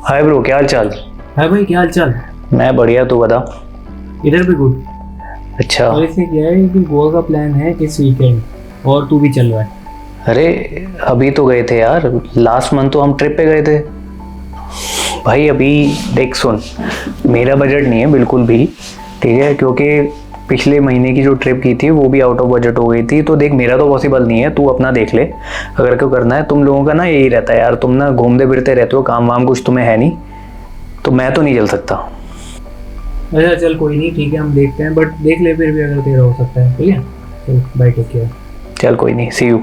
Hi bro, क्या हाल चाल। हाय भाई, क्या हाल चाल। मैं बढ़िया, तू बता। इधर भी गुड। अच्छा। और इससे क्या है कि गोवा का प्लान है इस वीकेंड, और तू भी चल रहा है। अरे अभी तो गए थे यार, लास्ट मंथ तो हम ट्रिप पे गए थे भाई। अभी देख सुन, मेरा बजट नहीं है बिल्कुल भी, ठीक है, क्योंकि पिछले महीने की जो ट्रिप की थी वो भी आउट ऑफ बजट हो गई थी। तो देख, मेरा तो पॉसिबल नहीं है, तू अपना देख ले अगर क्यों करना है। तुम लोगों का ना यही रहता है यार, तुम ना घूमते फिरते रहते हो, काम वाम कुछ तुम्हें है नहीं, तो मैं तो नहीं चल सकता। अच्छा चल, कोई नहीं, ठीक है, हम देखते हैं, बट देख ले फिर भी अगर तेरा हो सकता है। ठीक है, चल बाय, टेक केयर। चल कोई नहीं, सी यू,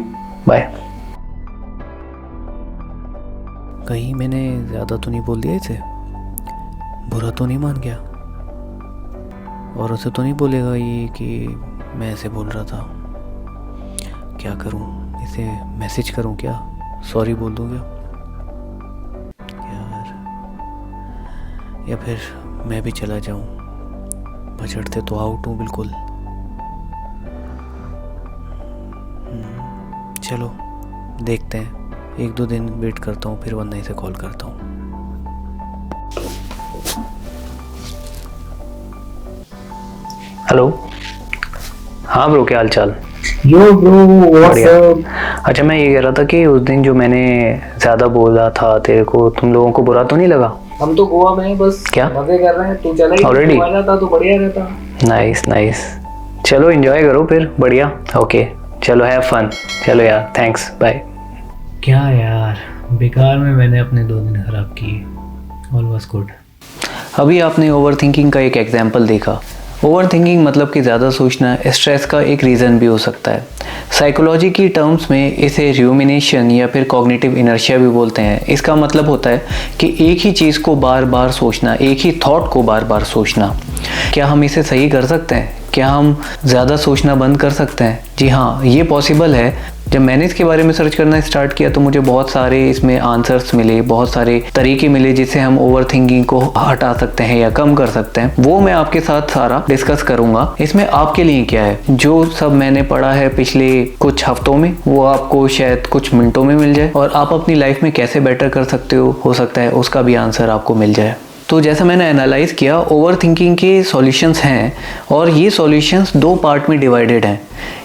बाय। कहीं मैंने ज़्यादा तो नहीं बोल दिया इसे? बुरा तो नहीं मान गया? और उसे तो नहीं बोलेगा ये कि मैं ऐसे बोल रहा था? क्या करूं, इसे मैसेज करूं क्या? सॉरी बोल दूं क्या यार? या फिर मैं भी चला जाऊं? बजट से तो आउट हूं बिल्कुल। चलो देखते हैं, 1-2 दिन वेट करता हूँ, फिर वरना इसे कॉल करता हूँ। हेलो। हाँ ब्रो, क्या हाल चाल। यो ब्रो, व्हाट्स अप। अच्छा, मैं ये कह रहा था कि उस दिन जो मैंने ज़्यादा बोला था तेरे को, तुम लोगों को बुरा तो नहीं लगा? हम तो गोवा में हैं, बस क्या मजे कर रहे हैं। तू चला ही, Already? तू आ जाता तो बढ़िया रहता। नाइस नाइस, चलो एंजॉय करो फिर, बढ़िया। ओके चलो, हैव फन। चलो यार, थैंक्स, बाय। क्या यार, बेकार में मैंने अपने 2 दिन खराब किए। All was good. अभी आपने ओवर थिंकिंग का एक एग्जाम्पल देखा। ओवर थिंकिंग मतलब कि ज़्यादा सोचना स्ट्रेस का एक रीज़न भी हो सकता है। साइकोलॉजी की टर्म्स में इसे र्यूमिनेशन या फिर कॉग्निटिव इनर्शिया भी बोलते हैं। इसका मतलब होता है कि एक ही चीज़ को बार बार सोचना, एक ही थॉट को बार बार सोचना। क्या हम इसे सही कर सकते हैं? क्या हम ज़्यादा सोचना बंद कर सकते हैं? जी हाँ, ये पॉसिबल है। जब मैंने इसके बारे में सर्च करना स्टार्ट किया तो मुझे बहुत सारे इसमें आंसर्स मिले, बहुत सारे तरीके मिले जिससे हम ओवर थिंकिंग को हटा सकते हैं या कम कर सकते हैं। वो मैं आपके साथ सारा डिस्कस करूंगा। इसमें आपके लिए क्या है, जो सब मैंने पढ़ा है पिछले कुछ हफ्तों में वो आपको शायद कुछ मिनटों में मिल जाए, और आप अपनी लाइफ में कैसे बेटर कर सकते हो सकता है उसका भी आंसर आपको मिल जाए। तो जैसा मैंने एनालाइज किया, ओवर थिंकिंग के सॉल्यूशंस हैं, और ये सॉल्यूशंस 2 पार्ट में डिवाइडेड हैं।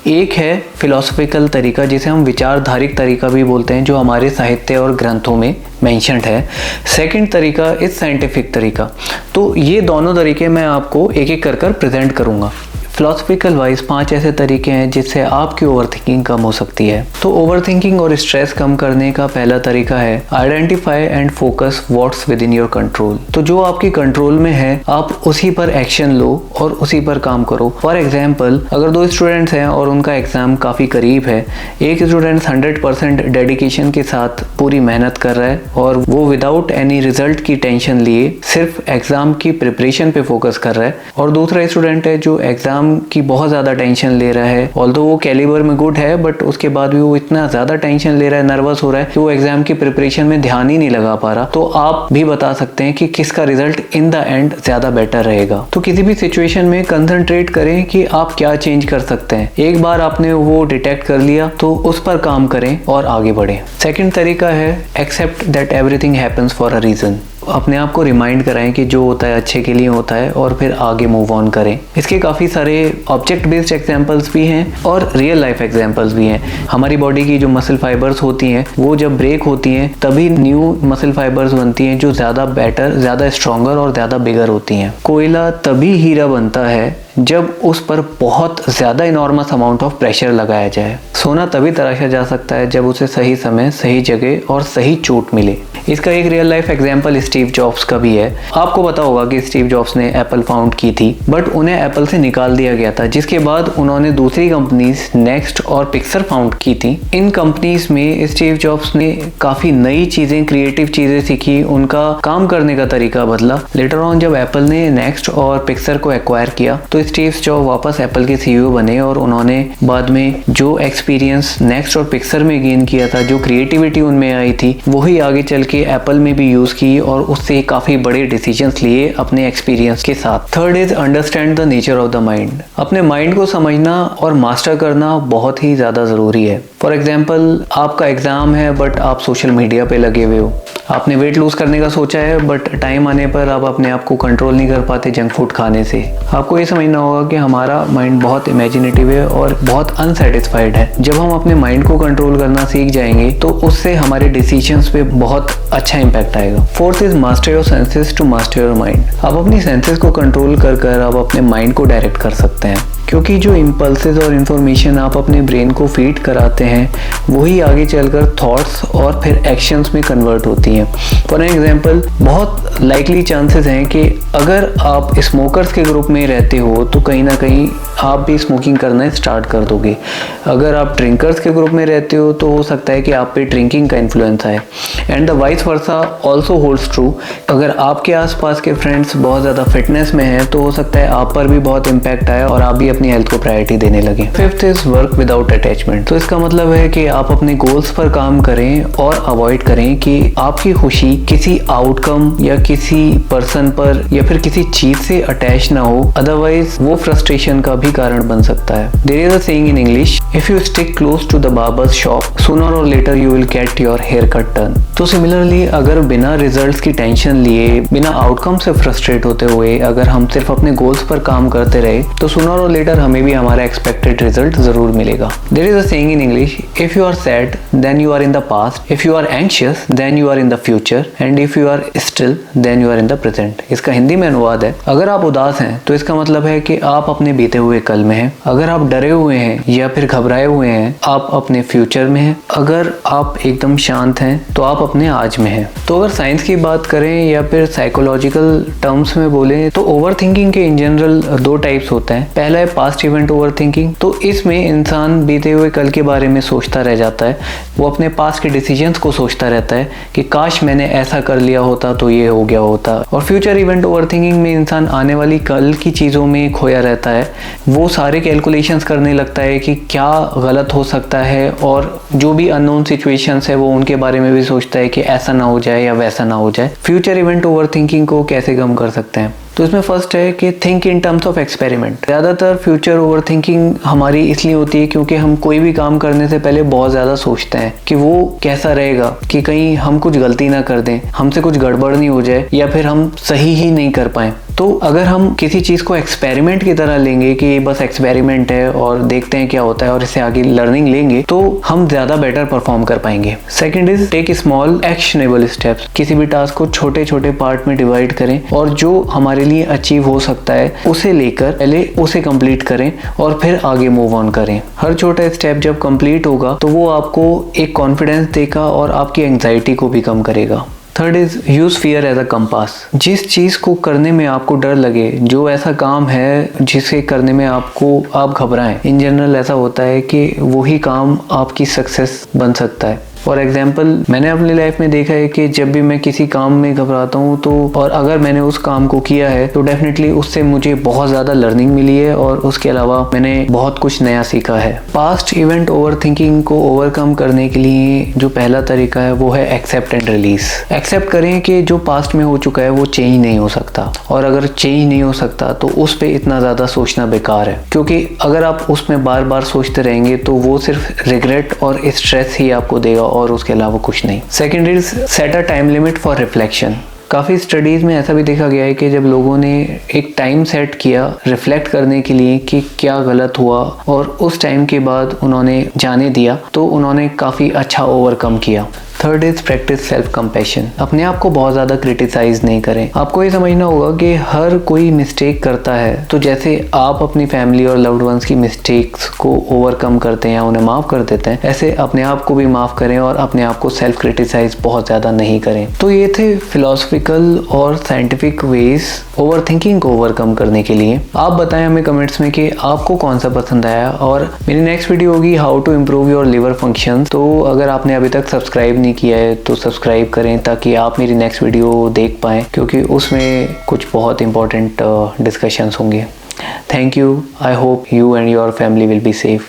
एक है फिलोसफिकल तरीका, जिसे हम विचारधारिक तरीका भी बोलते हैं, जो हमारे साहित्य और ग्रंथों में मेंशन्ड है। सेकंड तरीका इज साइंटिफिक तरीका। तो ये दोनों तरीके मैं आपको एक एक कर प्रेजेंट करूँगा। फिलोसफिकल वाइज 5 ऐसे तरीके हैं जिससे आपकी ओवर थिंकिंग कम हो सकती है। तो ओवर थिंकिंग और स्ट्रेस कम करने का पहला तरीका है identify and focus what's with in your control. तो जो आपकी कंट्रोल में है आप उसी पर एक्शन लो और उसी पर काम करो। फॉर एग्जाम्पल, अगर 2 स्टूडेंट्स हैं और उनका एग्जाम काफ़ी करीब है, एक स्टूडेंट 100% डेडिकेशन के साथ पूरी मेहनत कर रहा है और वो विदाउट एनी रिजल्ट की टेंशन लिए सिर्फ एग्जाम की प्रिपरेशन पे फोकस कर रहा है, और दूसरा स्टूडेंट है जो एग्जाम की बहुत ज़्यादा टेंशन ले रहा है। ऑल्दो वो कैलिबर में गुड है, बट उसके बाद भी वो इतना ज़्यादा टेंशन ले रहा है, नर्वस हो रहा है कि वो एग्जाम की प्रिपरेशन में ध्यान ही नहीं लगा पा रहा। तो आप भी बता सकते हैं कि किसका रिजल्ट इन द एंड ज़्यादा बेटर रहेगा। तो किसी भी सिचुएशन में कंसंट्रेट करें कि आप क्या चेंज कर सकते हैं। एक बार आपने वो डिटेक्ट कर लिया तो उस पर काम करें और आगे बढ़ें। सेकेंड तरीका है accept that everything happens for a reason. अपने आप को रिमाइंड कराएं कि जो होता है अच्छे के लिए होता है, और फिर आगे मूव ऑन करें। इसके काफ़ी सारे ऑब्जेक्ट बेस्ड एग्जांपल्स भी हैं और रियल लाइफ एग्जांपल्स भी हैं। हमारी बॉडी की जो मसल फाइबर्स होती हैं वो जब ब्रेक होती हैं तभी न्यू मसल फाइबर्स बनती हैं जो ज़्यादा बेटर, ज़्यादा स्ट्रॉन्गर और ज़्यादा बिगर होती हैं। कोयला तभी हीरा बनता है जब उस पर बहुत ज़्यादा इनॉर्मस अमाउंट ऑफ प्रेशर लगाया जाए। सोना तभी तराशा जा सकता है जब उसे सही समय, सही जगह और सही चोट मिले। इसका एक real life example Steve jobs का भी है। आपको पता होगा कि स्टीव जॉब्स ने एप्पल फाउंड की थी, बट उन्हें एप्पल से निकाल दिया गया था, जिसके बाद उन्होंने दूसरी कंपनीज नेक्स्ट और पिक्सर फाउंड की थी। इन कंपनीज में स्टीव जॉब्स ने काफ़ी नई चीज़ें, क्रिएटिव चीज़ें सीखी, उनका काम करने का तरीका बदला। लेटर ऑन जब एप्पल ने नेक्स्ट और पिक्सर को एक्वायर किया तो स्टीव जॉब वापस एप्पल के सीईओ बने, और उन्होंने बाद में जो एक्सपीरियंस नेक्स्ट और पिक्सर में गेन किया था, जो क्रिएटिविटी उनमें आई थी, वही आगे चल के एप्पल में भी यूज़ की और उससे काफ़ी बड़े डिसीजंस लिए अपने एक्सपीरियंस के साथ। Third is understand the nature of the mind. अपने माइंड को समझना और मास्टर करना बहुत ही ज़्यादा ज़रूरी है। फॉर एग्जाम्पल आपका एग्ज़ाम है बट आप सोशल मीडिया पे लगे हुए हो, आपने वेट लूज़ करने का सोचा है बट टाइम आने पर आप अपने आप को कंट्रोल नहीं कर पाते जंक फूड खाने से। आपको ये समझना होगा कि हमारा माइंड बहुत इमेजिनेटिव है और बहुत अनसेटिस्फाइड है। जब हम अपने माइंड को कंट्रोल करना सीख जाएंगे तो उससे हमारे डिसीजंस पे बहुत अच्छा इम्पैक्ट आएगा। Fourth is master your senses to master your mind. आप अपनी सेंसेस को कंट्रोल कर आप अपने माइंड को डायरेक्ट कर सकते हैं, क्योंकि जो इम्पल्सेस और इन्फॉर्मेशन आप अपने ब्रेन को फीड कराते हैं वही आगे चलकर थॉट्स और फिर एक्शंस में कन्वर्ट होती हैं। फॉर एग्जांपल बहुत लाइकली चांसेस हैं कि अगर आप स्मोकर्स के ग्रुप में रहते हो तो कहीं ना कहीं आप भी स्मोकिंग करना स्टार्ट कर दोगे। अगर आप ड्रिंकर्स के ग्रुप में रहते हो तो हो सकता है कि आप पे ड्रिंकिंग का इन्फ्लुएंस आए, and the vice versa also holds true. अगर आपके आसपास के फ्रेंड्स बहुत ज़्यादा फिटनेस में हैं तो हो सकता है आप पर भी बहुत इम्पैक्ट आए और आप भी अपनी हेल्थ को प्रायोरिटी देने लगे। Fifth is work without attachment. तो इसका मतलब है कि आप अपने गोल्स पर काम करें और अवॉइड करें कि आपकी खुशी किसी आउटकम या किसी पर्सन पर या फिर किसी चीज से अटैच ना हो, अदरवाइज वो फ्रस्ट्रेशन का भी कारण बन सकता है। There is a saying in English, if you stick close to the barber's shop sooner और later you will get your hair cut done. तो सिमिलरली अगर बिना रिजल्ट्स की टेंशन लिए, बिना आउटकम से फ्रस्ट्रेट होते हुए अगर हम सिर्फ अपने गोल्स पर काम करते रहे तो सूनर और लेटर हमें भी हमारा एक्सपेक्टेड रिजल्ट जरूर मिलेगा। There is a saying in English, if you are sad then you are in the past, if you are anxious then you are in the future, and if you are still then you are in the present. इसका हिंदी में अनुवाद है, अगर आप उदास हैं तो इसका मतलब है कि आप अपने बीते हुए कल में हैं, अगर आप डरे हुए हैं या फिर घबराए हुए हैं आप अपने फ्यूचर में हैं, अगर आप एकदम शांत हैं तो आप अपने आज में हैं। तो अगर साइंस की बात करें या फिर साइकोलॉजिकल टर्म्स में बोलें तो ओवर थिंकिंग के इन जनरल दो टाइप्स होते हैं। पहला है पास्ट इवेंट ओवर थिंकिंग। तो इसमें इंसान बीते हुए कल के बारे में सोचता रह जाता है, वो अपने पास्ट के डिसीजंस को सोचता रहता है कि काश मैंने ऐसा कर लिया होता तो ये हो गया होता। और फ्यूचर इवेंट ओवर थिंकिंग में इंसान आने वाली कल की चीज़ों में खोया रहता है, वो सारे कैलकुलेशंस करने लगता है कि क्या गलत हो सकता है और जो भी अननोन सिचुएशंस है वो उनके बारे में भी सोचता है कि ऐसा ना हो जाए या वैसा ना हो जाए। फ्यूचर इवेंट ओवर थिंकिंग को कैसे कम कर सकते हैं? तो इसमें फर्स्ट है कि think in terms of experiment. ज़्यादातर फ्यूचर ओवर थिंकिंग हमारी इसलिए होती है क्योंकि हम कोई भी काम करने से पहले बहुत ज़्यादा सोचते हैं कि वो कैसा रहेगा, कि कहीं हम कुछ गलती ना कर दें, हमसे कुछ गड़बड़ नहीं हो जाए या फिर हम सही ही नहीं कर पाएँ। तो अगर हम किसी चीज़ को एक्सपेरिमेंट की तरह लेंगे कि बस एक्सपेरिमेंट है और देखते हैं क्या होता है और इससे आगे लर्निंग लेंगे तो हम ज़्यादा बेटर परफॉर्म कर पाएंगे। Second is take small actionable steps. किसी भी टास्क को छोटे छोटे पार्ट में डिवाइड करें और जो हमारे लिए अचीव हो सकता है उसे लेकर पहले उसे कंप्लीट करें और फिर आगे मूव ऑन करें। हर छोटा स्टेप जब कंप्लीट होगा तो वो आपको एक कॉन्फिडेंस देगा और आपकी एंग्जाइटी को भी कम करेगा। Third is use fear as a compass. जिस चीज़ को करने में आपको डर लगे, जो ऐसा काम है जिसे करने में आप घबराएं, इन जनरल ऐसा होता है कि वही काम आपकी सक्सेस बन सकता है। फॉर एग्जाम्पल मैंने अपनी लाइफ में देखा है कि जब भी मैं किसी काम में घबराता हूँ तो और अगर मैंने उस काम को किया है तो डेफिनेटली उससे मुझे बहुत ज़्यादा लर्निंग मिली है और उसके अलावा मैंने बहुत कुछ नया सीखा है। पास्ट इवेंट ओवर थिंकिंग को ओवरकम करने के लिए जो पहला तरीका है वो है एक्सेप्ट एंड रिलीज। एक्सेप्ट करें कि जो पास्ट में हो चुका है वो चेंज नहीं हो सकता, और अगर चेंज नहीं हो सकता तो उस पर इतना ज़्यादा सोचना बेकार है, क्योंकि अगर आप उसमें बार बार सोचते रहेंगे तो वो सिर्फ रिग्रेट और स्ट्रेस ही आपको देगा और उसके अलावा कुछ नहीं। Second is set a time limit for reflection. काफ़ी स्टडीज़ में ऐसा भी देखा गया है कि जब लोगों ने एक टाइम सेट किया रिफ्लेक्ट करने के लिए कि क्या गलत हुआ और उस टाइम के बाद उन्होंने जाने दिया तो उन्होंने काफ़ी अच्छा ओवरकम किया। Third is practice self compassion. अपने आप को बहुत ज़्यादा क्रिटिसाइज नहीं करें। आपको ये समझना होगा कि हर कोई मिस्टेक करता है, तो जैसे आप अपनी फैमिली और लव्ड वंस की मिस्टेक्स को ओवरकम करते हैं या उन्हें माफ़ कर देते हैं, ऐसे अपने आप को भी माफ़ करें और अपने आप को सेल्फ क्रिटिसाइज बहुत ज़्यादा नहीं करें। तो ये थे फिलोसफिकल और साइंटिफिक वेज ओवर थिंकिंग को ओवरकम करने के लिए। आप बताएं हमें कमेंट्स में कि आपको कौन सा पसंद आया, और मेरी नेक्स्ट वीडियो होगी how to improve your liver function. तो अगर आपने अभी तक सब्सक्राइब नहीं किया है तो सब्सक्राइब करें ताकि आप मेरी नेक्स्ट वीडियो देख पाएँ, क्योंकि उसमें कुछ बहुत इंपॉर्टेंट डिस्कशंस होंगे। Thank you. I hope you and your family will be safe.